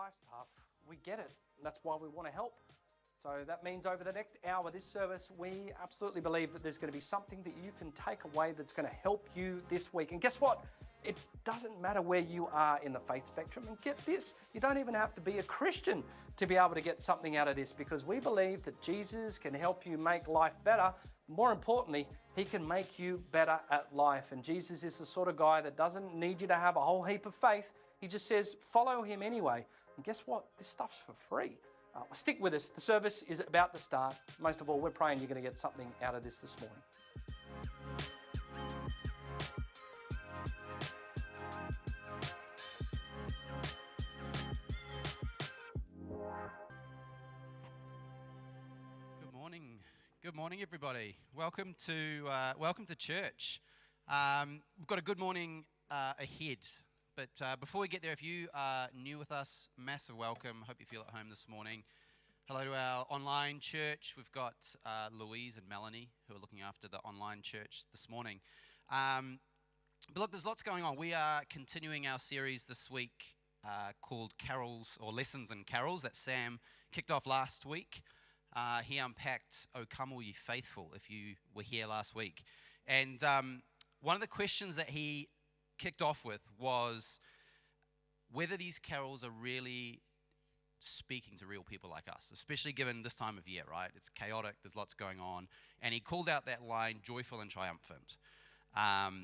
life's tough. We get it. That's why we want to help. So that means over the next hour, this service, we absolutely believe that there's going to be something that you can take away that's going to help you this week. And guess what? It doesn't matter where you are in the faith spectrum. And get this, you don't even have to be a Christian to be able to get something out of this, because we believe that Jesus can help you make life better. More importantly, he can make you better at life. And Jesus is the sort of guy that doesn't need you to have a whole heap of faith. He just says, follow him anyway. And guess what? This stuff's for free. Stick with us. The service is about to start. Most of all, we're praying you're going to get something out of this morning. Good morning, everybody. Welcome to church. We've got a good morning ahead. But before we get there, if you are new with us, massive welcome. Hope you feel at home this morning. Hello to our online church. We've got Louise and Melanie who are looking after the online church this morning. But look, there's lots going on. We are continuing our series this week called Carols or Lessons and Carols that Sam kicked off last week. He unpacked "O Come All Ye Faithful" if you were here last week. And one of the questions that he kicked off with was whether these carols are really speaking to real people like us, especially given this time of year, right? It's chaotic, there's lots going on. And he called out that line, joyful and triumphant.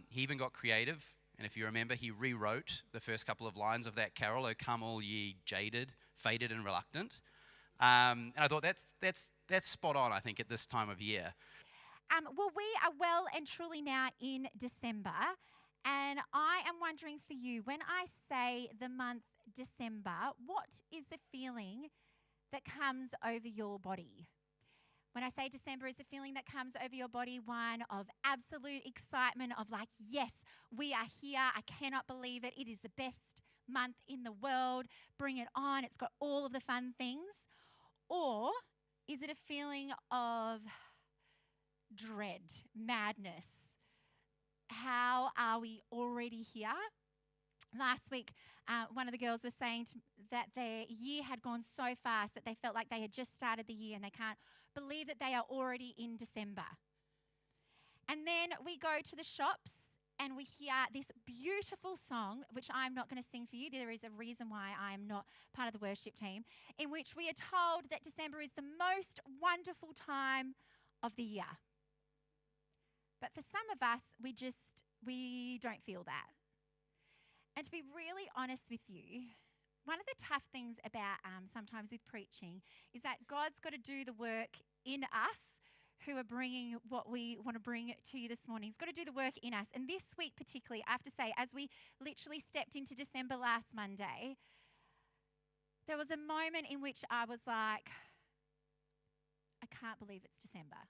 He even got creative. And if you remember, he rewrote the first couple of lines of that carol, "O come all ye jaded, faded and reluctant." And I thought that's spot on, I think, at this time of year. Well, we are well and truly now in December. And I am wondering for you, when I say the month December, what is the feeling that comes over your body? When I say December, is the feeling that comes over your body one of absolute excitement of like, yes, we are here. I cannot believe it. It is the best month in the world. Bring it on. It's got all of the fun things. Or is it a feeling of dread, madness? How are we already here? Last week, one of the girls was saying that their year had gone so fast that they felt like they had just started the year and they can't believe that they are already in December. And then we go to the shops and we hear this beautiful song, which I'm not going to sing for you. There is a reason why I am not part of the worship team, in which we are told that December is the most wonderful time of the year. But for some of us, we don't feel that. And to be really honest with you, one of the tough things about sometimes with preaching is that God's got to do the work in us who are bringing what we want to bring to you this morning. He's got to do the work in us. And this week particularly, I have to say, as we literally stepped into December last Monday, there was a moment in which I was like, I can't believe it's December.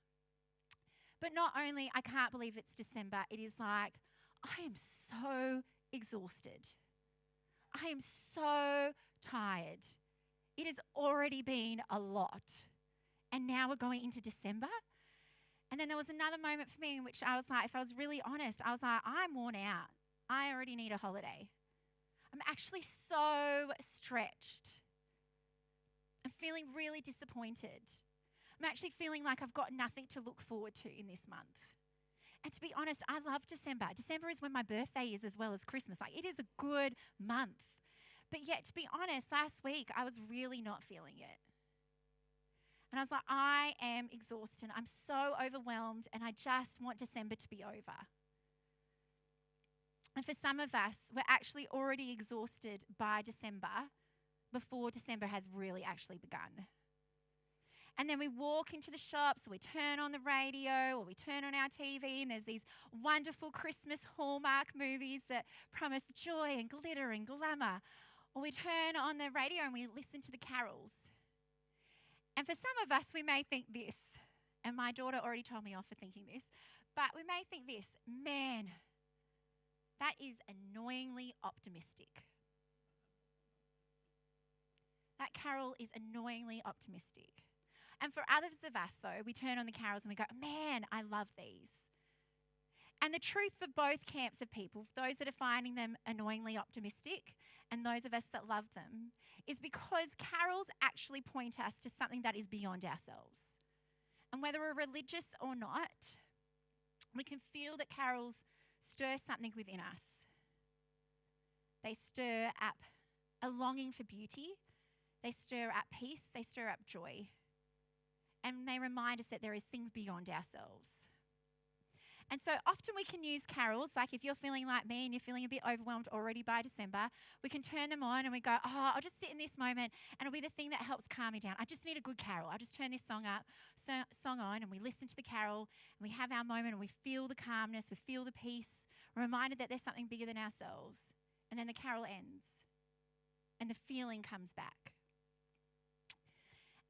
But not only I can't believe it's December, it is like, I am so exhausted. I am so tired. It has already been a lot. And now we're going into December. And then there was another moment for me in which I was like, if I was really honest, I was like, I'm worn out. I already need a holiday. I'm actually so stretched. I'm feeling really disappointed. I'm actually feeling like I've got nothing to look forward to in this month. And to be honest, I love December. December is when my birthday is as well as Christmas. Like, it is a good month. But yet, to be honest, last week, I was really not feeling it. And I was like, I am exhausted. I'm so overwhelmed, and I just want December to be over. And for some of us, we're actually already exhausted by December before December has really actually begun. And then we walk into the shops, or we turn on the radio, or we turn on our TV, and there's these wonderful Christmas Hallmark movies that promise joy and glitter and glamour. Or we turn on the radio and we listen to the carols. And for some of us, we may think this, and my daughter already told me off for thinking this, but we may think this, man, that is annoyingly optimistic. That carol is annoyingly optimistic. And for others of us, though, we turn on the carols and we go, man, I love these. And the truth for both camps of people, those that are finding them annoyingly optimistic and those of us that love them, is because carols actually point us to something that is beyond ourselves. And whether we're religious or not, we can feel that carols stir something within us. They stir up a longing for beauty. They stir up peace. They stir up joy. And they remind us that there is things beyond ourselves. And so often we can use carols, like if you're feeling like me and you're feeling a bit overwhelmed already by December, we can turn them on and we go, oh, I'll just sit in this moment and it'll be the thing that helps calm me down. I just need a good carol. I'll just turn this song on and we listen to the carol and we have our moment and we feel the calmness, we feel the peace. We're reminded that there's something bigger than ourselves. And then the carol ends and the feeling comes back.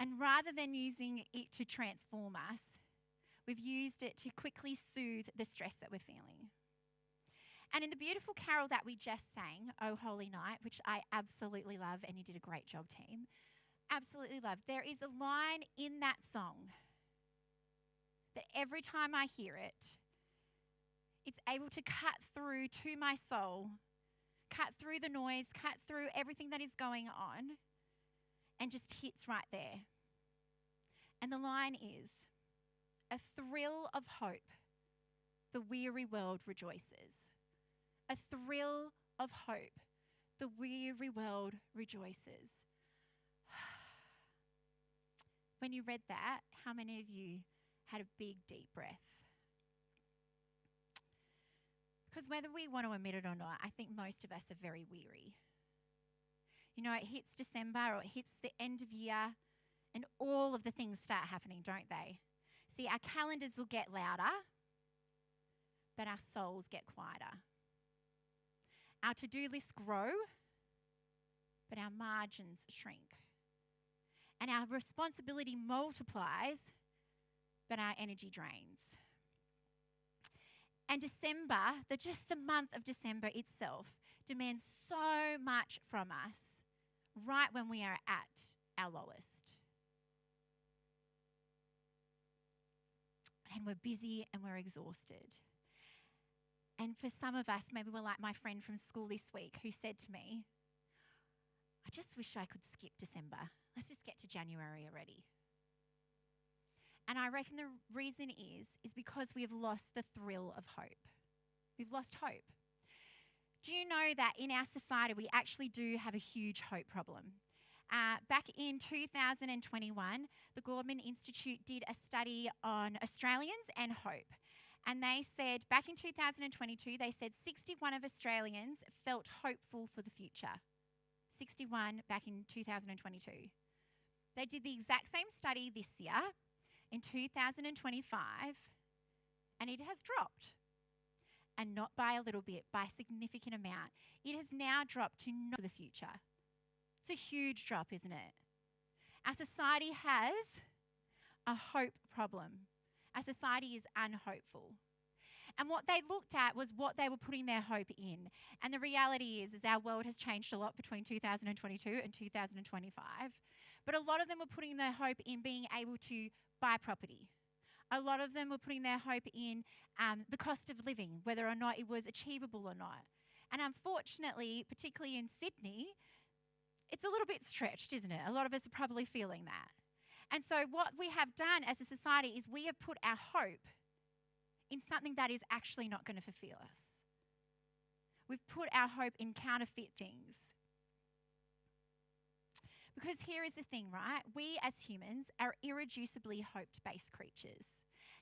And rather than using it to transform us, we've used it to quickly soothe the stress that we're feeling. And in the beautiful carol that we just sang, O Holy Night, which I absolutely love, and you did a great job, team, absolutely love, there is a line in that song that every time I hear it, it's able to cut through to my soul, cut through the noise, cut through everything that is going on, and just hits right there. And the line is, a thrill of hope, the weary world rejoices. A thrill of hope, the weary world rejoices. When you read that, how many of you had a big, deep breath? Because whether we want to admit it or not, I think most of us are very weary. You know, it hits December or it hits the end of year and all of the things start happening, don't they? See, our calendars will get louder, but our souls get quieter. Our to-do lists grow, but our margins shrink. And our responsibility multiplies, but our energy drains. And December, just the month of December itself, demands so much from us right when we are at our lowest. And we're busy and we're exhausted. And for some of us, maybe we're like my friend from school this week who said to me, I just wish I could skip December. Let's just get to January already. And I reckon the reason is because we have lost the thrill of hope. We've lost hope. Do you know that in our society, we actually do have a huge hope problem? Back in 2021, the Gorman Institute did a study on Australians and hope. And they said, back in 2022, they said 61 of Australians felt hopeful for the future. 61 back in 2022. They did the exact same study this year in 2025, and it has dropped. And not by a little bit, by a significant amount. It has now dropped to not for the future. It's a huge drop, isn't it? Our society has a hope problem. Our society is unhopeful. And what they looked at was what they were putting their hope in. And the reality is our world has changed a lot between 2022 and 2025. But a lot of them were putting their hope in being able to buy property. A lot of them were putting their hope in the cost of living, whether or not it was achievable or not. And unfortunately, particularly in Sydney, it's a little bit stretched, isn't it? A lot of us are probably feeling that. And so what we have done as a society is we have put our hope in something that is actually not going to fulfill us. We've put our hope in counterfeit things. Because here is the thing, right? We as humans are irreducibly hope-based creatures.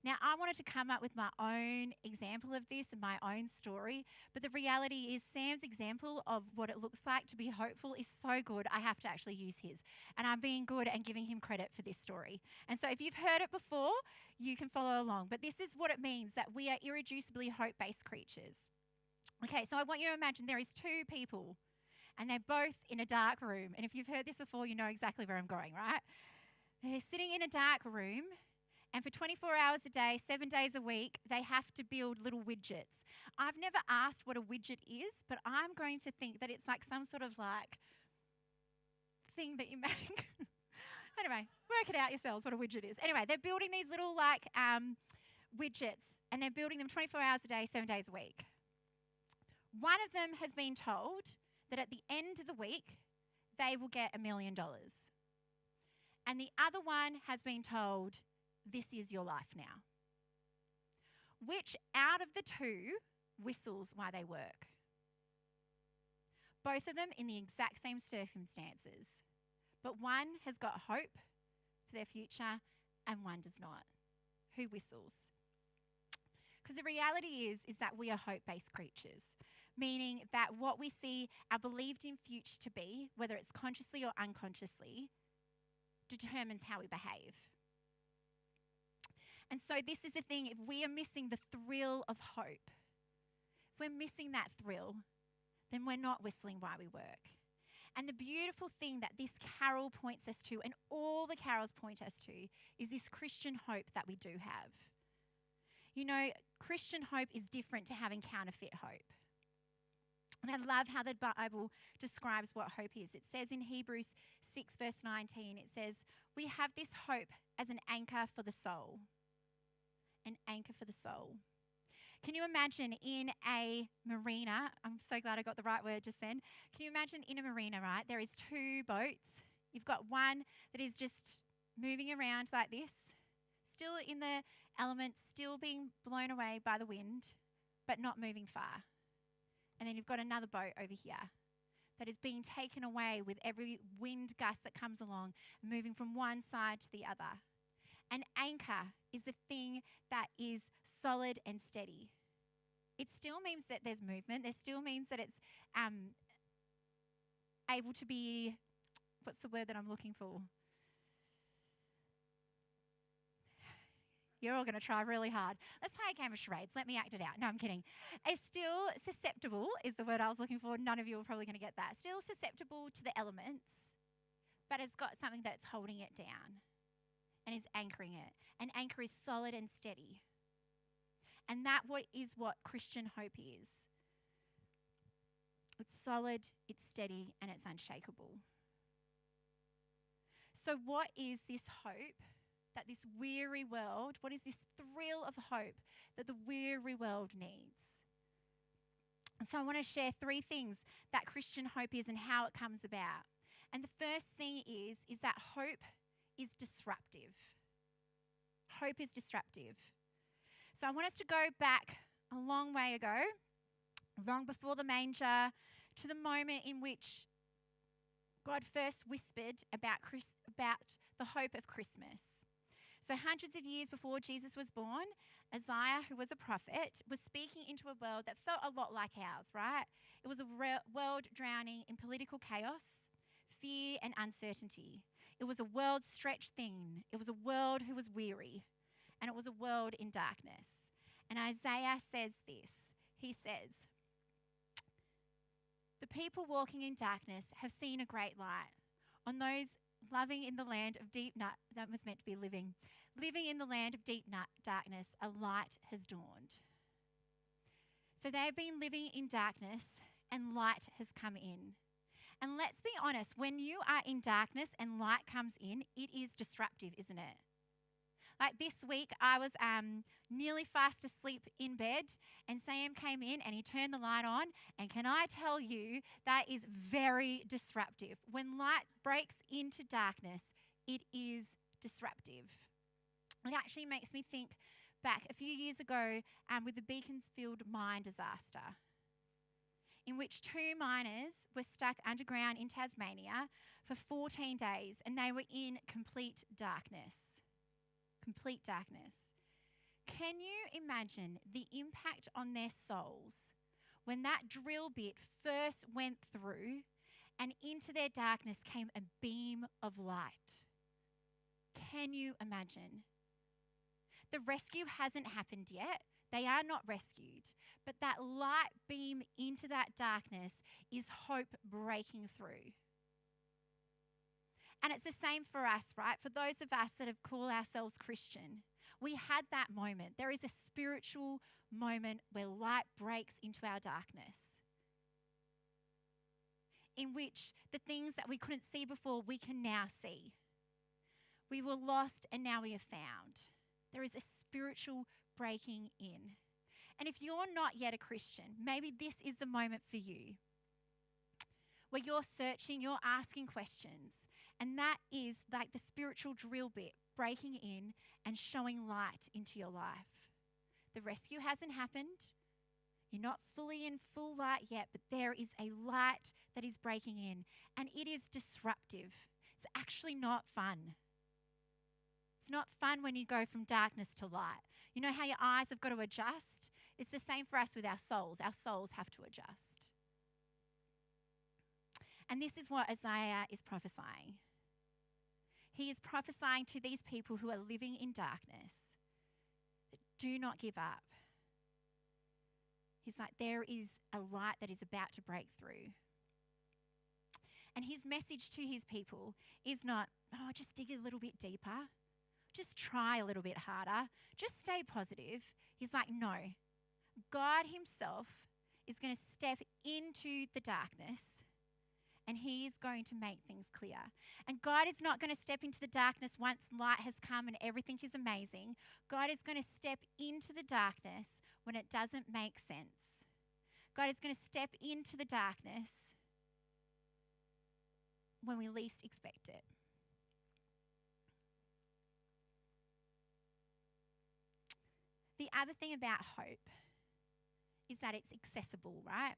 Now, I wanted to come up with my own example of this and my own story, but the reality is Sam's example of what it looks like to be hopeful is so good, I have to actually use his. And I'm being good and giving him credit for this story. And so if you've heard it before, you can follow along. But this is what it means, that we are irreducibly hope-based creatures. Okay, so I want you to imagine there is two people, and they're both in a dark room. And if you've heard this before, you know exactly where I'm going, right? They're sitting in a dark room, and for 24 hours a day, 7 days a week, they have to build little widgets. I've never asked what a widget is, but I'm going to think that it's like some sort of like thing that you make. Anyway, work it out yourselves what a widget is. Anyway, they're building these little like widgets and they're building them 24 hours a day, 7 days a week. One of them has been told that at the end of the week, they will get $1 million. And the other one has been told, this is your life now. Which out of the two whistles while they work? Both of them in the exact same circumstances. But one has got hope for their future and one does not. Who whistles? Because the reality is that we are hope-based creatures, meaning that what we see our believed in future to be, whether it's consciously or unconsciously, determines how we behave. And so this is the thing, if we are missing the thrill of hope, if we're missing that thrill, then we're not whistling while we work. And the beautiful thing that this carol points us to, and all the carols point us to, is this Christian hope that we do have. You know, Christian hope is different to having counterfeit hope. And I love how the Bible describes what hope is. It says in Hebrews 6 verse 19, it says, we have this hope as an anchor for the soul. An anchor for the soul. Can you imagine in a marina, I'm so glad I got the right word just then. Can you imagine in a marina, right, there is two boats. You've got one that is just moving around like this, still in the elements, still being blown away by the wind, but not moving far. And then you've got another boat over here that is being taken away with every wind gust that comes along, moving from one side to the other. An anchor is the thing that is solid and steady. It still means that there's movement. It still means that it's able to be, what's the word that I'm looking for? You're all going to try really hard. Let's play a game of charades. Let me act it out. No, I'm kidding. It's still susceptible is the word I was looking for. None of you are probably going to get that. Still susceptible to the elements, but it's got something that's holding it down and is anchoring it. An anchor is solid and steady. And that is what Christian hope is. It's solid, it's steady, and it's unshakable. So what is this hope that this weary world, what is this thrill of hope that the weary world needs? And so I want to share 3 things that Christian hope is and how it comes about. And the first thing is that hope is disruptive. Hope is disruptive. So I want us to go back a long way ago, long before the manger, to the moment in which God first whispered about the hope of Christmas. So hundreds of years before Jesus was born, Isaiah, who was a prophet, was speaking into a world that felt a lot like ours, right? It was a world drowning in political chaos, fear and uncertainty. It was a world stretched thin. It was a world who was weary. And it was a world in darkness. And Isaiah says this. He says, the people walking in darkness have seen a great light. On those loving in the land of deep night, that was meant to be living in the land of deep darkness, a light has dawned. So they've been living in darkness and light has come in. And let's be honest, when you are in darkness and light comes in, it is disruptive, isn't it? Like this week, I was nearly fast asleep in bed and Sam came in and he turned the light on. And can I tell you, that is very disruptive. When light breaks into darkness, it is disruptive. It actually makes me think back a few years ago with the Beaconsfield mine disaster, in which 2 miners were stuck underground in Tasmania for 14 days and they were in complete darkness. Complete darkness. Can you imagine the impact on their souls when that drill bit first went through and into their darkness came a beam of light? Can you imagine? The rescue hasn't happened yet. They are not rescued. But that light beam into that darkness is hope breaking through. And it's the same for us, right? For those of us that have called ourselves Christian, we had that moment. There is a spiritual moment where light breaks into our darkness, in which the things that we couldn't see before, we can now see. We were lost and now we are found. There is a spiritual breaking in. And if you're not yet a Christian, maybe this is the moment for you where you're searching, you're asking questions. And that is like the spiritual drill bit, breaking in and showing light into your life. The rescue hasn't happened. You're not fully in full light yet, but there is a light that is breaking in, and it is disruptive. It's actually not fun. It's not fun when you go from darkness to light. You know how your eyes have got to adjust? It's the same for us with our souls. Our souls have to adjust. And this is what Isaiah is prophesying. He is prophesying to these people who are living in darkness that do not give up. He's like, there is a light that is about to break through. And his message to his people is not, oh, just dig a little bit deeper. Just try a little bit harder. Just stay positive. He's like, no. God himself is going to step into the darkness and he is going to make things clear. And God is not going to step into the darkness once light has come and everything is amazing. God is going to step into the darkness when it doesn't make sense. God is going to step into the darkness when we least expect it. The other thing about hope is that it's accessible, right?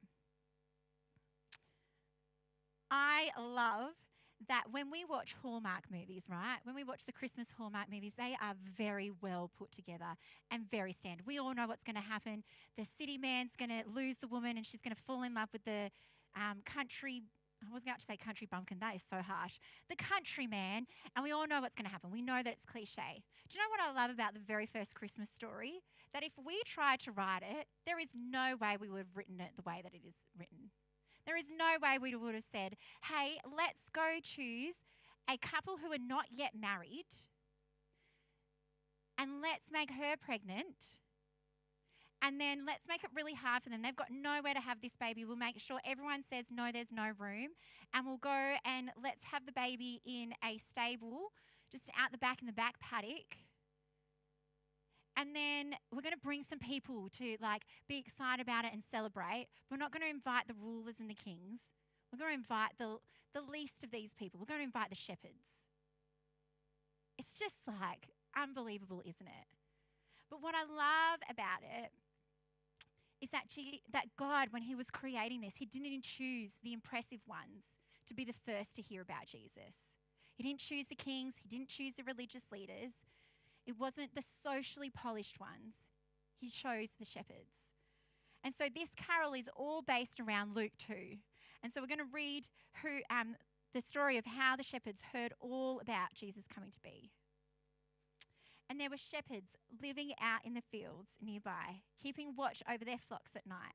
I love that when we watch Hallmark movies, right? When we watch the Christmas Hallmark movies, they are very well put together and very standard. We all know what's going to happen. The city man's going to lose the woman and she's going to fall in love with the country. I was about to say country bumpkin. That is so harsh. The country man, and we all know what's going to happen. We know that it's cliche. Do you know what I love about the very first Christmas story? That if we tried to write it, there is no way we would have written it the way that it is written. There is no way we would have said, hey, let's go choose a couple who are not yet married and let's make her pregnant. And then let's make it really hard for them. They've got nowhere to have this baby. We'll make sure everyone says, no, there's no room. And we'll go and let's have the baby in a stable, just out the back in the back paddock. And then we're going to bring some people to be excited about it and celebrate. We're not going to invite the rulers and the kings. We're going to invite the least of these people. We're going to invite the shepherds. It's just unbelievable, isn't it? But what I love about it is that God, when he was creating this, he didn't choose the impressive ones to be the first to hear about Jesus. He didn't choose the kings. He didn't choose the religious leaders. It wasn't the socially polished ones. He chose the shepherds. And so this carol is all based around Luke 2. And so we're going to read the story of how the shepherds heard all about Jesus coming to be. And there were shepherds living out in the fields nearby, keeping watch over their flocks at night.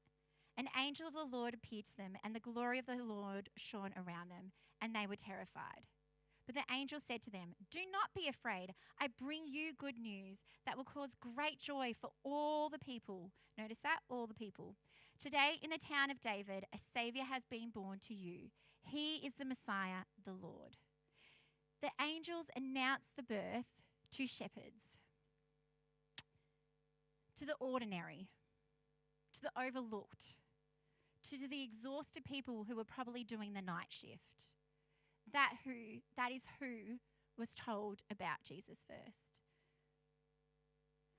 An angel of the Lord appeared to them, and the glory of the Lord shone around them, and they were terrified. But the angel said to them, "Do not be afraid. I bring you good news that will cause great joy for all the people." Notice that, all the people. "Today in the town of David, a Savior has been born to you. He is the Messiah, the Lord." The angels announced the birth to shepherds, to the ordinary, to the overlooked, to the exhausted people who were probably doing the night shift. That is who was told about Jesus first.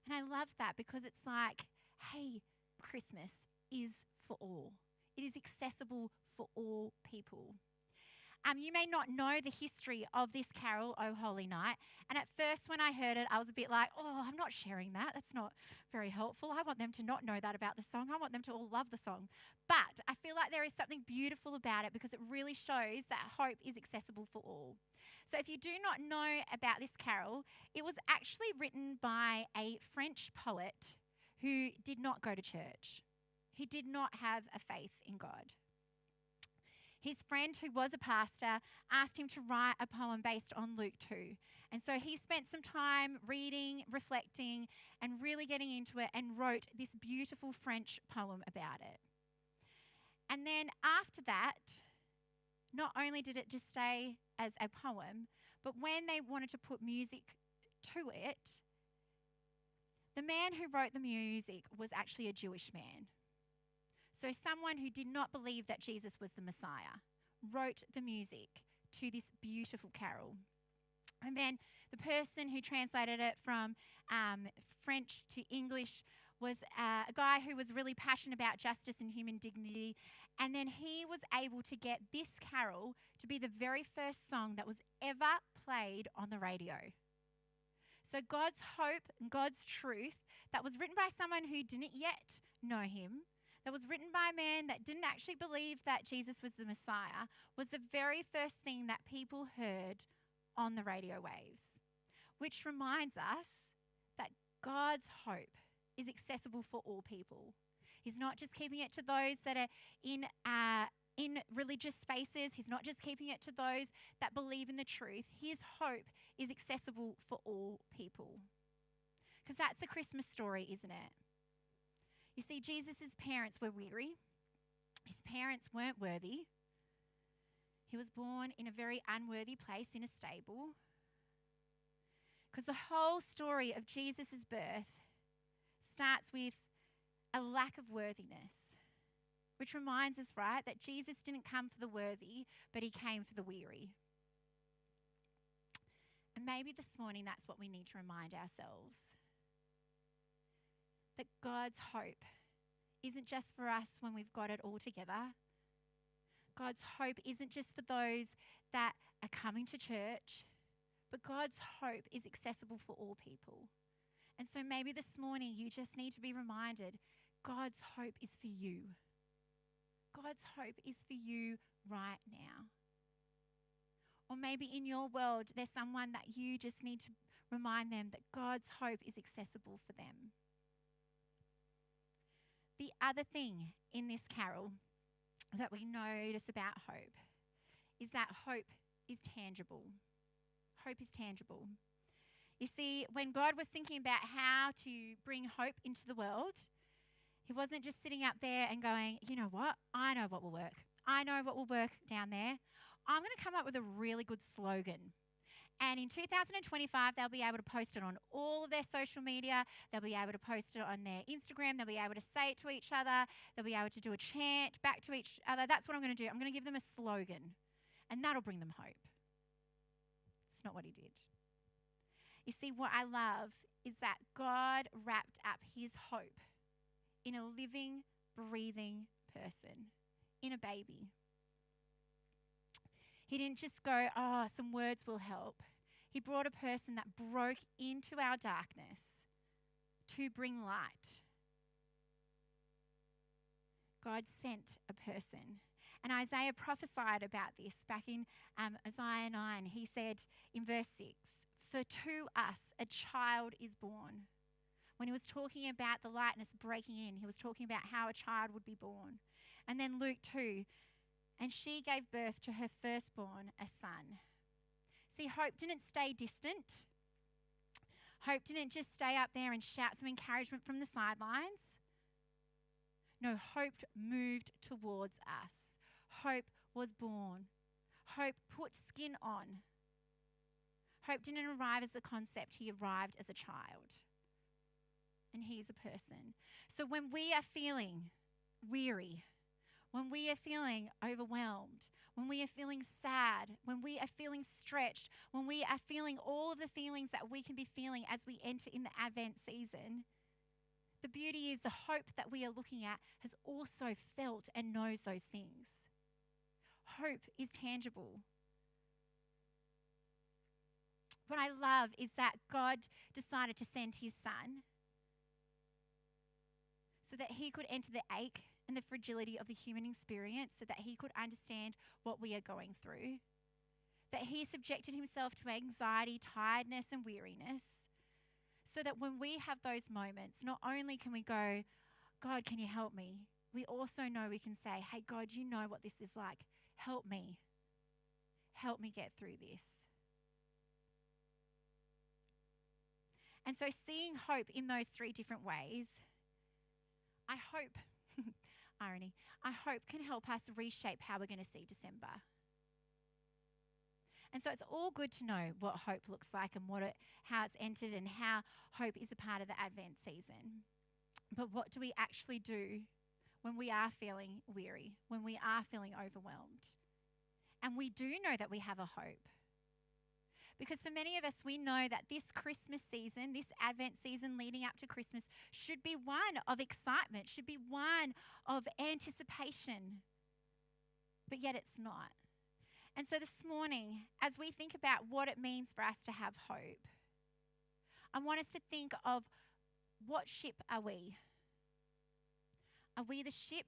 And I love that because it's like, hey, Christmas is for all. It is accessible for all people. You may not know the history of this carol, O Holy Night. And at first when I heard it, I was a bit like, oh, I'm not sharing that. That's not very helpful. I want them to not know that about the song. I want them to all love the song. But I feel like there is something beautiful about it because it really shows that hope is accessible for all. So if you do not know about this carol, it was actually written by a French poet who did not go to church. He did not have a faith in God. His friend, who was a pastor, asked him to write a poem based on Luke 2. And so he spent some time reading, reflecting, and really getting into it and wrote this beautiful French poem about it. And then after that, not only did it just stay as a poem, but when they wanted to put music to it, The man who wrote the music was actually a Jewish man. So someone who did not believe that Jesus was the Messiah wrote the music to this beautiful carol. And then the person who translated it from French to English was a guy who was really passionate about justice and human dignity. And then he was able to get this carol to be the very first song that was ever played on the radio. So God's hope and God's truth that was written by someone who didn't yet know him, that was written by a man that didn't actually believe that Jesus was the Messiah, was the very first thing that people heard on the radio waves, which reminds us that God's hope is accessible for all people. He's not just keeping it to those that are in religious spaces. He's not just keeping it to those that believe in the truth. His hope is accessible for all people. Because that's the Christmas story, isn't it? You see, Jesus' parents were weary. His parents weren't worthy. He was born in a very unworthy place in a stable. Because the whole story of Jesus' birth starts with a lack of worthiness, which reminds us, right, that Jesus didn't come for the worthy, but he came for the weary. And maybe this morning that's what we need to remind ourselves. That God's hope isn't just for us when we've got it all together. God's hope isn't just for those that are coming to church, but God's hope is accessible for all people. And so maybe this morning you just need to be reminded, God's hope is for you. God's hope is for you right now. Or maybe in your world, there's someone that you just need to remind them that God's hope is accessible for them. The other thing in this carol that we notice about hope is that hope is tangible. Hope is tangible. You see, when God was thinking about how to bring hope into the world, he wasn't just sitting up there and going, you know what? I know what will work. I know what will work down there. I'm going to come up with a really good slogan. And in 2025, they'll be able to post it on all of their social media. They'll be able to post it on their Instagram. They'll be able to say it to each other. They'll be able to do a chant back to each other. That's what I'm going to do. I'm going to give them a slogan. And that'll bring them hope. It's not what he did. You see, what I love is that God wrapped up his hope in a living, breathing person, in a baby. He didn't just go, oh, some words will help. He brought a person that broke into our darkness to bring light. God sent a person. And Isaiah prophesied about this back in Isaiah 9. He said in verse 6, "For to us a child is born." When he was talking about the lightness breaking in, he was talking about how a child would be born. And then Luke 2, "And she gave birth to her firstborn, a son." See, hope didn't stay distant. Hope didn't just stay up there and shout some encouragement from the sidelines. No, hope moved towards us. Hope was born. Hope put skin on. Hope didn't arrive as a concept, he arrived as a child. And he's a person. So when we are feeling weary, when we are feeling overwhelmed, when we are feeling sad, when we are feeling stretched, when we are feeling all of the feelings that we can be feeling as we enter in the Advent season, the beauty is the hope that we are looking at has also felt and knows those things. Hope is tangible. What I love is that God decided to send his son so that he could enter the ache and the fragility of the human experience, so that he could understand what we are going through, that he subjected himself to anxiety, tiredness, and weariness, so that when we have those moments, not only can we go, God, can you help me? We also know we can say, hey, God, you know what this is like. Help me. Help me get through this. And so seeing hope in those three different ways, I hope, irony, I hope can help us reshape how we're going to see December. And so it's all good to know what hope looks like and how it's entered and how hope is a part of the Advent season. But what do we actually do when we are feeling weary, when we are feeling overwhelmed? And we do know that we have a hope. Because for many of us, we know that this Christmas season, this Advent season leading up to Christmas, should be one of excitement, should be one of anticipation. But yet it's not. And so this morning, as we think about what it means for us to have hope, I want us to think of, what ship are we? Are we the ship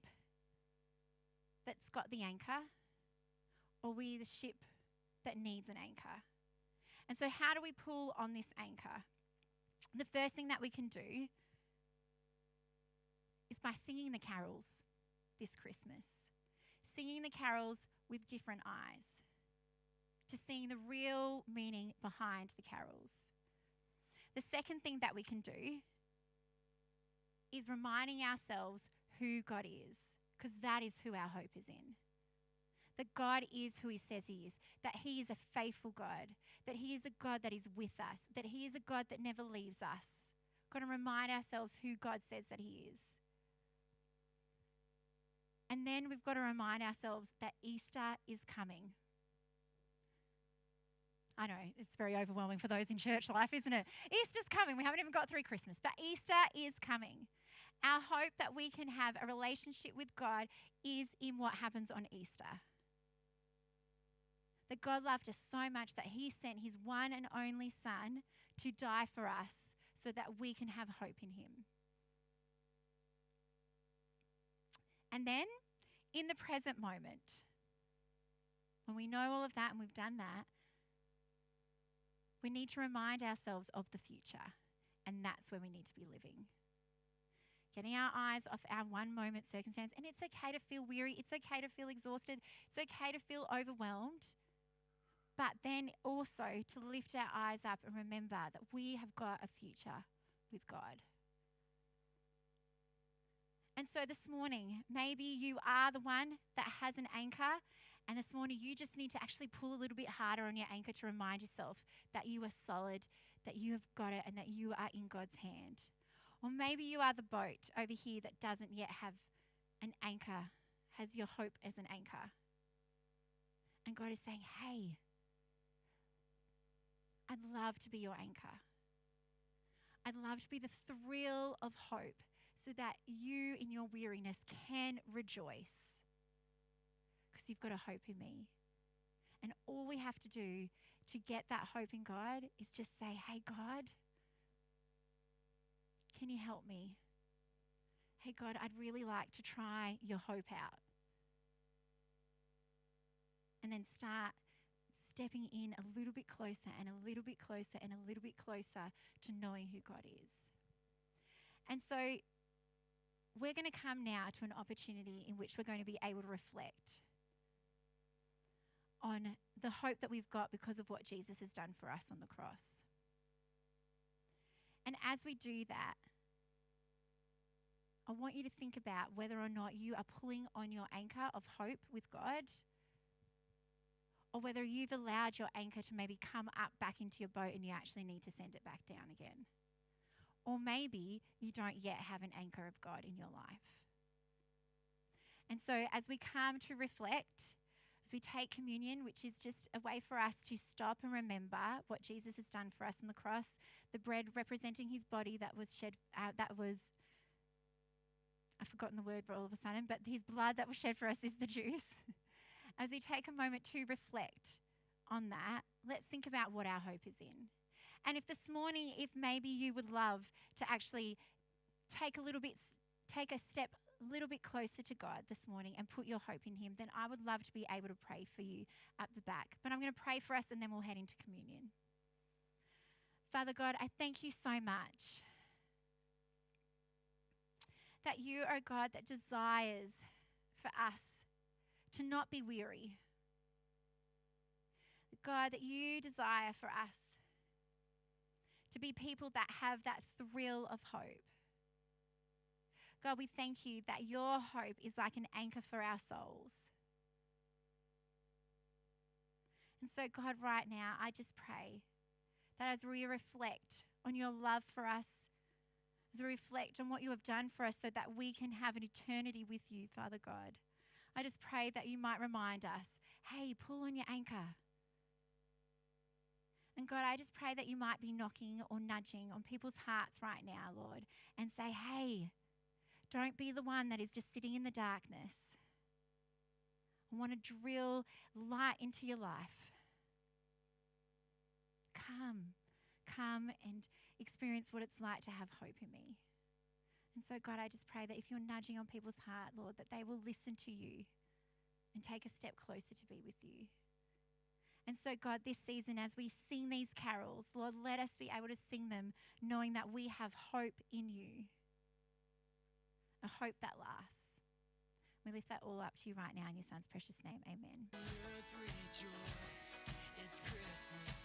that's got the anchor? Or are we the ship that needs an anchor? And so how do we pull on this anchor? The first thing that we can do is by singing the carols this Christmas. Singing the carols with different eyes. To seeing the real meaning behind the carols. The second thing that we can do is reminding ourselves who God is, because that is who our hope is in. That God is who he says he is, that he is a faithful God, that he is a God that is with us, that he is a God that never leaves us. Got to remind ourselves who God says that he is. And then we've got to remind ourselves that Easter is coming. I know, it's very overwhelming for those in church life, isn't it? Easter's coming. We haven't even got through Christmas, but Easter is coming. Our hope that we can have a relationship with God is in what happens on Easter. That God loved us so much that he sent his one and only Son to die for us so that we can have hope in him. And then, in the present moment, when we know all of that and we've done that, we need to remind ourselves of the future. And that's where we need to be living. Getting our eyes off our one moment circumstance. And it's okay to feel weary. It's okay to feel exhausted. It's okay to feel overwhelmed. But then also to lift our eyes up and remember that we have got a future with God. And so this morning, maybe you are the one that has an anchor, and this morning you just need to actually pull a little bit harder on your anchor to remind yourself that you are solid, that you have got it, and that you are in God's hand. Or maybe you are the boat over here that doesn't yet have an anchor, has your hope as an anchor. And God is saying, hey, I'd love to be your anchor. I'd love to be the thrill of hope so that you in your weariness can rejoice because you've got a hope in me. And all we have to do to get that hope in God is just say, hey, God, can you help me? Hey, God, I'd really like to try your hope out. And then start stepping in a little bit closer and a little bit closer and a little bit closer to knowing who God is. And so we're going to come now to an opportunity in which we're going to be able to reflect on the hope that we've got because of what Jesus has done for us on the cross. And as we do that, I want you to think about whether or not you are pulling on your anchor of hope with God, or whether you've allowed your anchor to maybe come up back into your boat and you actually need to send it back down again. Or maybe you don't yet have an anchor of God in your life. And so as we come to reflect, as we take communion, which is just a way for us to stop and remember what Jesus has done for us on the cross, the bread representing his body that was shed, I've forgotten the word all of a sudden, but his blood that was shed for us is the juice. As we take a moment to reflect on that, let's think about what our hope is in. And if this morning, if maybe you would love to actually take a step a little bit closer to God this morning and put your hope in him, then I would love to be able to pray for you at the back. But I'm going to pray for us and then we'll head into communion. Father God, I thank you so much that you are a God that desires for us to not be weary. God, that you desire for us to be people that have that thrill of hope. God, we thank you that your hope is like an anchor for our souls. And so, God, right now, I just pray that as we reflect on your love for us, as we reflect on what you have done for us so that we can have an eternity with you, Father God, I just pray that you might remind us, hey, pull on your anchor. And God, I just pray that you might be knocking or nudging on people's hearts right now, Lord, and say, hey, don't be the one that is just sitting in the darkness. I want to drill light into your life. Come and experience what it's like to have hope in me. And so, God, I just pray that if you're nudging on people's heart, Lord, that they will listen to you and take a step closer to be with you. And so, God, this season, as we sing these carols, Lord, let us be able to sing them knowing that we have hope in you, a hope that lasts. We lift that all up to you right now in your Son's precious name. Amen. Earth rejoice, it's Christmas